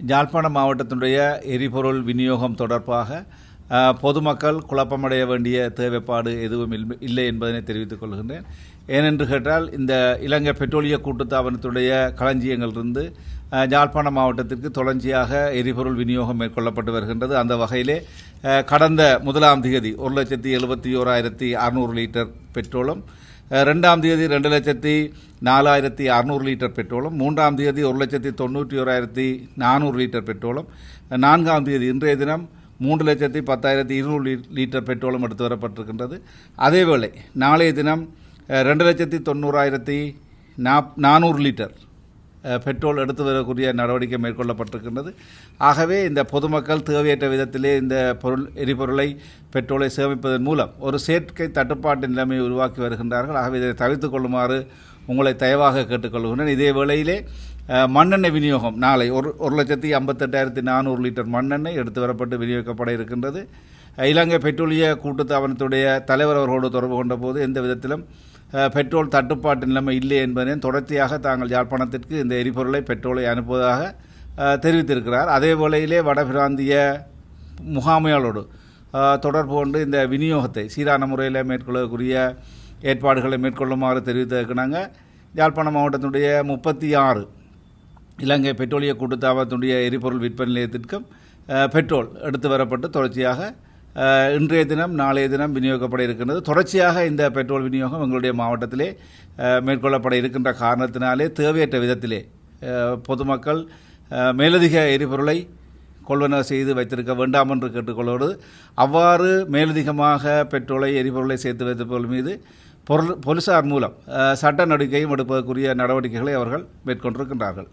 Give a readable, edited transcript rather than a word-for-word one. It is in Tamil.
யாழ்ப்பாணம் மாவட்டத்தினுடைய எரிபொருள் விநியோகம் தொடர்பாக பொதுமக்கள் குழப்பமடைய வேண்டிய தேவைப்பாடு எதுவும் இல்லை என்பதனை தெரிவித்துக் கொள்கின்றேன். ஏனென்று கேட்டால் இந்த இலங்கை பெட்ரோலிய கூட்டுத்தாபனத்துடைய களஞ்சியங்களிலிருந்து யாழ்ப்பாணம் மாவட்டத்திற்கு தொடர்ச்சியாக எரிபொருள் விநியோகம் மேற்கொள்ளப்பட்டு வருகின்றது. அந்த வகையிலே கடந்த 1ஆம் தேதி 1,71,600 லிட்டர் பெட்ரோலும், 2ஆம் தேதி 2,04,600 லிட்டர் பெட்ரோலும், 3ஆம் தேதி 1,91,400 லிட்டர் பெட்ரோலும், 4ஆம் தேதி இன்றைய தினம் 3,10,200 லிட்டர் பெட்ரோலும் எடுத்து வரப்பட்டிருக்கின்றது. அதேவேளை நாளைய தினம் 2,90,400 லிட்டர் பெட்ரோல் எடுத்து வரக்கூடிய நடவடிக்கை மேற்கொள்ளப்பட்டிருக்கின்றது. ஆகவே இந்த பொதுமக்கள் தேவையற்ற விதத்திலே இந்த எரிபொருளை பெட்ரோலை சேமிப்பதன் மூலம் ஒரு செயற்கை தட்டுப்பாட்டு நிலைமையை உருவாக்கி வருகின்றார்கள். ஆகவே இதை தவிர்த்துக் கொள்ளுமாறு உங்களை தயவாக கேட்டுக்கொள்கின்றேன். இதே வேளையிலே மண்ணெண்ணெய் விநியோகம் நாளை 1,58,400 லிட்டர் மண்ணெண்ணெய் எடுத்து வரப்பட்டு விநியோகிக்கப்பட இருக்கின்றது. இலங்கை பெட்ரோலிய கூட்டுத்தாபனத்துடைய தலைவர் அவர்களோடு தொடர்பு கொண்ட போது எந்த விதத்திலும் பெட்ரோல் தட்டுப்பாட்டு நிலைமை இல்லை என்பதையும் தொடர்ச்சியாக தாங்கள் யாழ்ப்பாணத்திற்கு இந்த எரிபொருளை பெட்ரோலை அனுப்புவதாக தெரிவித்திருக்கிறார். அதே வேளையிலே வடபிராந்திய முகாமையாளோடு தொடர்பு கொண்டு இந்த விநியோகத்தை சீரான முறையில் மேற்கொள்ளக்கூடிய ஏற்பாடுகளை மேற்கொள்ளுமாறு தெரிவித்திருக்கிறாங்க. யாழ்ப்பாணம் மாவட்டத்தினுடைய 36 இலங்கை பெட்ரோலிய கூட்டுத்தாபனத்துடைய எரிபொருள் விற்பனை நிலையத்திற்கும் பெட்ரோல் எடுத்து வரப்பட்டு தொடர்ச்சியாக இன்றைய தினம் நாளைய தினம் விநியோகிக்கப்பட இருக்கின்றது. தொடர்ச்சியாக இந்த பெட்ரோல் விநியோகம் எங்களுடைய மாவட்டத்திலே மேற்கொள்ளப்பட இருக்கின்ற காரணத்தினாலே தேவையற்ற விதத்திலே பொதுமக்கள் மேலதிக எரிபொருளை கொள்வன செய்து வைத்திருக்க வேண்டாம் என்று கேட்டுக்கொள்வது, அவ்வாறு மேலதிகமாக பெட்ரோலை எரிபொருளை சேர்த்து வைத்திருப்பவர்கள் மீது போலீசார் மூலம் சட்ட நடவடிக்கையும் எடுப்பதற்குரிய நடவடிக்கைகளை அவர்கள் மேற்கொண்டிருக்கின்றார்கள்.